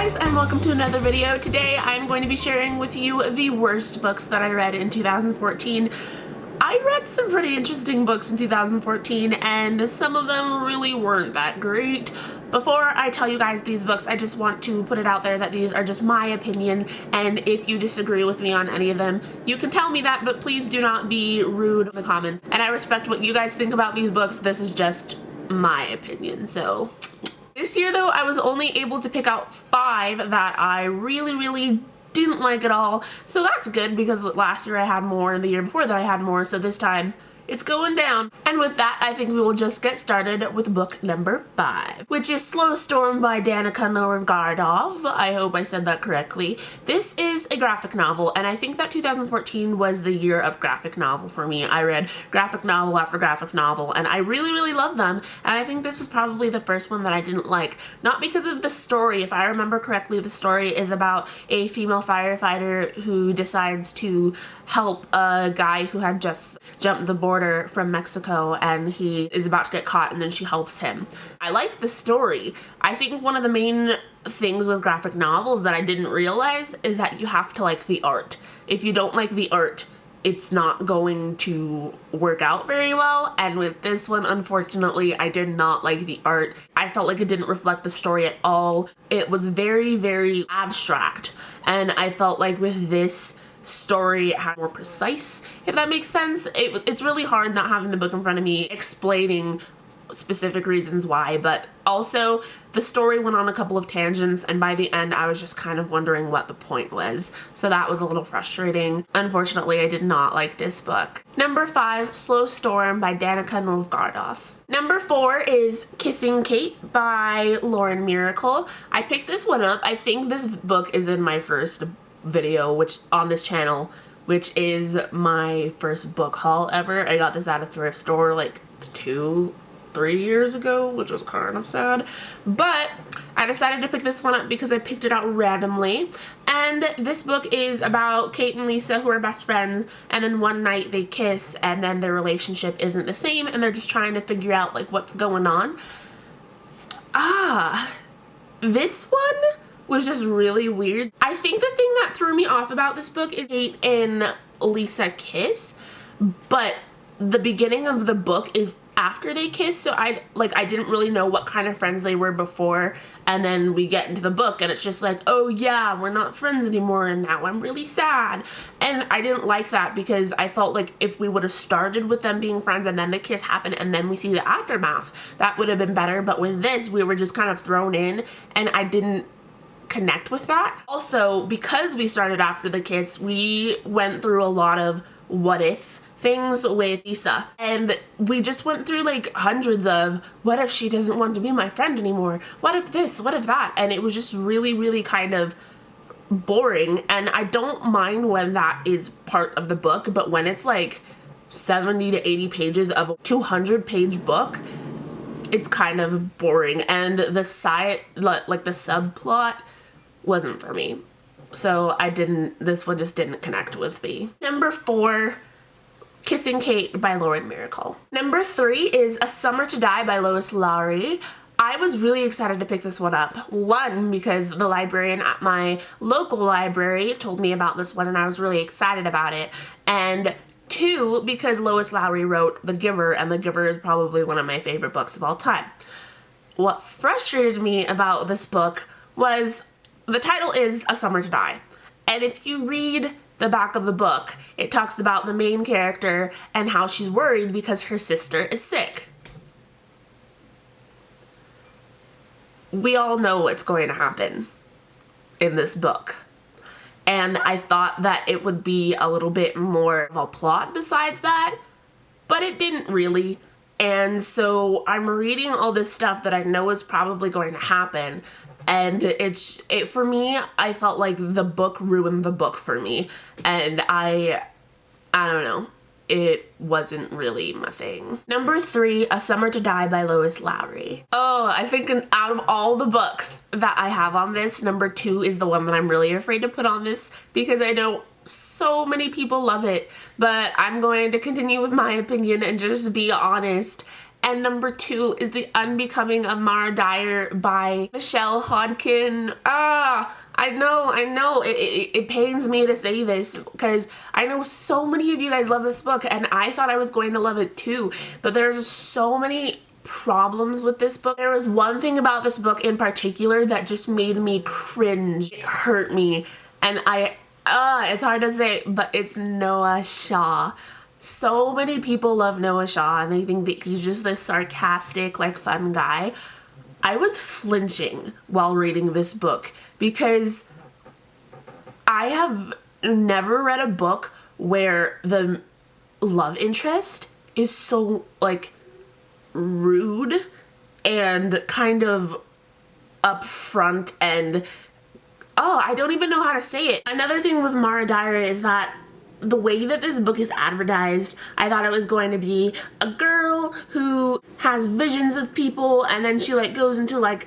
guys, and welcome to another video. Today I'm going to be sharing with you the worst books that I read in 2014. I read some pretty interesting books in 2014 and some of them really weren't that great. Before I tell you guys these books, I just want to put it out there that these are just my opinion, and if you disagree with me on any of them, you can tell me that, but please do not be rude in the comments. And I respect what you guys think about these books. This is just my opinion, so... This year though, I was only able to pick out 5 that I really didn't like at all, so that's good because last year I had more and the year before that I had more, so this time it's going down. And with that, I think we will just get started with book number 5, which is Slow Storm by Danica Norgardov. I hope I said that correctly. This is a graphic novel, and I think that 2014 was the year of graphic novel for me. I read graphic novel after graphic novel, and I really loved them, and I think this was probably the first one that I didn't like. Not because of the story. If I remember correctly, the story is about a female firefighter who decides to help a guy who had just jumped the border from Mexico, and he is about to get caught, and then she helps him. I like the story. I think one of the main things with graphic novels that I didn't realize is that you have to like the art. If you don't like the art, it's not going to work out very well, and with this one, unfortunately, I did not like the art. I felt like it didn't reflect the story at all. It was very abstract, and I felt like with this story had more precise, if that makes sense. It's really hard not having the book in front of me explaining specific reasons why, but also the story went on a couple of tangents, and by the end I was just kind of wondering what the point was, so that was a little frustrating. Unfortunately, I did not like this book. Number 5, Slow Storm by Danica Norgardov. Number 4 is Kissing Kate by Lauren Miracle. I picked this one up. I think this book is in my first video on this channel, which is my first book haul ever. I got this at a thrift store like 2-3 years ago, which was kind of sad, but I decided to pick this one up because I picked it out randomly. And this book is about Kate and Lisa, who are best friends, and then one night they kiss and then their relationship isn't the same, and they're just trying to figure out like what's going on. This one was just really weird. I think the thing that threw me off about this book is Kate and Lisa kiss, but the beginning of the book is after they kiss, so I didn't really know what kind of friends they were before, and then we get into the book and it's just like, oh yeah, we're not friends anymore and now I'm really sad. And I didn't like that because I felt like if we would have started with them being friends and then the kiss happened and then we see the aftermath, that would have been better. But with this, we were just kind of thrown in and I didn't connect with that. Also, because we started after the kiss, we went through a lot of what if things with Lisa, and we just went through like hundreds of what if she doesn't want to be my friend anymore, what if this, what if that, and it was just really kind of boring. And I don't mind when that is part of the book, but when it's like 70 to 80 pages of a 200-page book, it's kind of boring, and the subplot wasn't for me, so this one just didn't connect with me. Number 4, Kissing Kate by Lauren Miracle. Number 3 is A Summer to Die by Lois Lowry. I was really excited to pick this one up. 1, because the librarian at my local library told me about this one and I was really excited about it, and 2, because Lois Lowry wrote The Giver, and The Giver is probably one of my favorite books of all time. What frustrated me about this book was the title is A Summer to Die, and if you read the back of the book, it talks about the main character and how she's worried because her sister is sick. We all know what's going to happen in this book, and I thought that it would be a little bit more of a plot besides that, but it didn't really. And so I'm reading all this stuff that I know is probably going to happen, and for me, I felt like the book ruined the book for me, and I don't know, it wasn't really my thing. Number 3, A Summer to Die by Lois Lowry. Oh, I think out of all the books that I have on this, number 2 is the one that I'm really afraid to put on this because I know so many people love it, but I'm going to continue with my opinion and just be honest And number 2 is The Unbecoming of Mara Dyer by Michelle Hodkin. I know, it pains me to say this because I know so many of you guys love this book and I thought I was going to love it too, but there's so many problems with this book. There was one thing about this book in particular that just made me cringe. It hurt me, and it's hard to say, but it's Noah Shaw. So many people love Noah Shaw and they think that he's just this sarcastic, like, fun guy. I was flinching while reading this book because I have never read a book where the love interest is so, like, rude and kind of upfront and I don't even know how to say it. Another thing with Mara Dyer is that the way that this book is advertised, I thought it was going to be a girl who has visions of people and then she like goes into like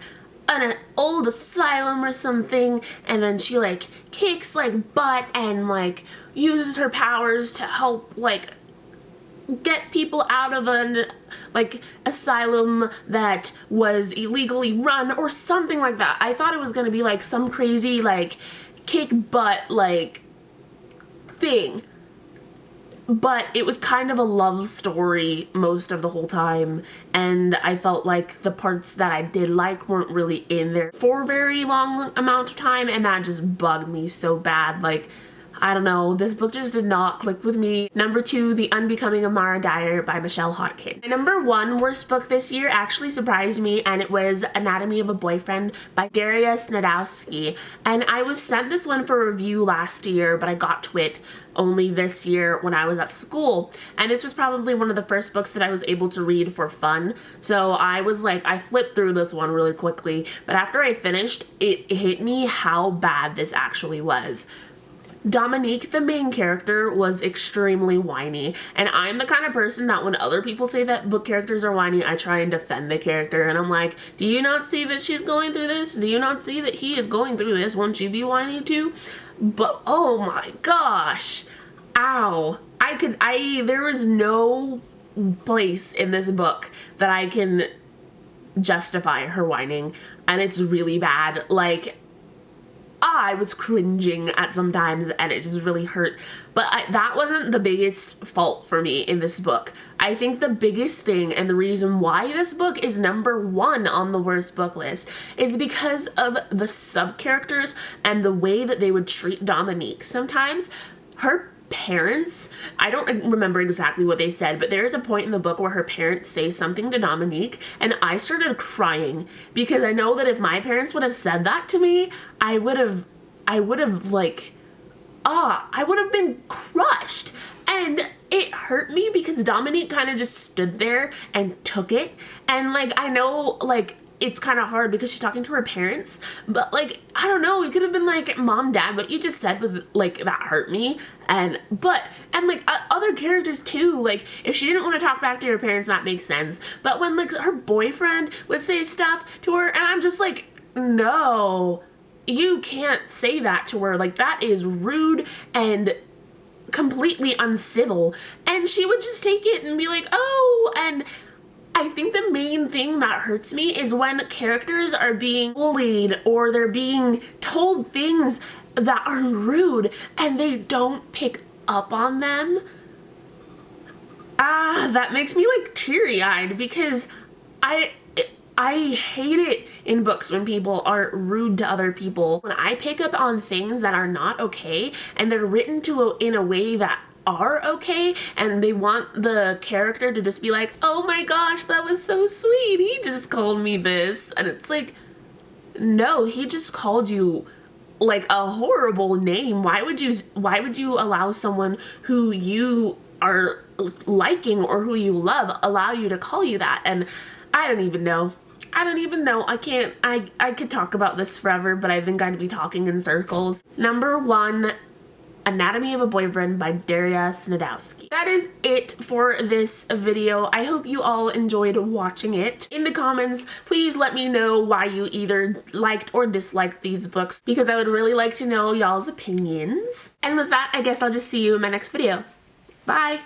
an old asylum or something and then she like kicks like butt and like uses her powers to help like get people out of an like asylum that was illegally run or something like that. I thought it was gonna be like some crazy like kick butt like thing, but it was kind of a love story most of the whole time, and I felt like the parts that I did like weren't really in there for a very long amount of time, and that just bugged me so bad. Like, I don't know, this book just did not click with me. Number 2, The Unbecoming of Mara Dyer by Michelle Hodkin. My number 1 worst book this year actually surprised me, and it was Anatomy of a Boyfriend by Daria Snedowski. And I was sent this one for review last year, but I got to it only this year when I was at school. And this was probably one of the first books that I was able to read for fun. So I was like, I flipped through this one really quickly, but after I finished, it hit me how bad this actually was. Dominique, the main character, was extremely whiny, and I'm the kind of person that when other people say that book characters are whiny, I try and defend the character, and I'm like, do you not see that she's going through this? Do you not see that he is going through this? Won't you be whiny too? But, oh my gosh, ow. There was no place in this book that I can justify her whining, and it's really bad. Like, I was cringing at some times and it just really hurt, but that wasn't the biggest fault for me in this book. I think the biggest thing and the reason why this book is number 1 on the worst book list is because of the sub-characters and the way that they would treat Dominique. Sometimes her parents, I don't remember exactly what they said, but there is a point in the book where her parents say something to Dominique and I started crying because I know that if my parents would have said that to me, I would have like, I would have been crushed. And it hurt me because Dominique kind of just stood there and took it. And like, I know like it's kind of hard because she's talking to her parents, but like, I don't know, it could have been like, Mom, Dad, what you just said was like, that hurt me. And like other characters too, like if she didn't want to talk back to her parents, that makes sense. But when like her boyfriend would say stuff to her and I'm just like, no, you can't say that to her. Like, that is rude and completely uncivil. And she would just take it and be like, oh, and I think the main thing that hurts me is when characters are being bullied or they're being told things that are rude and they don't pick up on them. That makes me like teary-eyed because I hate it in books when people are rude to other people. When I pick up on things that are not okay and they're written in a way that are okay and they want the character to just be like, oh my gosh, that was so sweet, he just called me this, and it's like, no, he just called you like a horrible name. Why would you allow someone who you are liking or who you love allow you to call you that? And I don't even know. I could talk about this forever, but I think I'd be talking in circles. Number 1, Anatomy of a Boyfriend by Daria Snedowski. That is it for this video. I hope you all enjoyed watching it. In the comments, please let me know why you either liked or disliked these books, because I would really like to know y'all's opinions. And with that, I guess I'll just see you in my next video. Bye!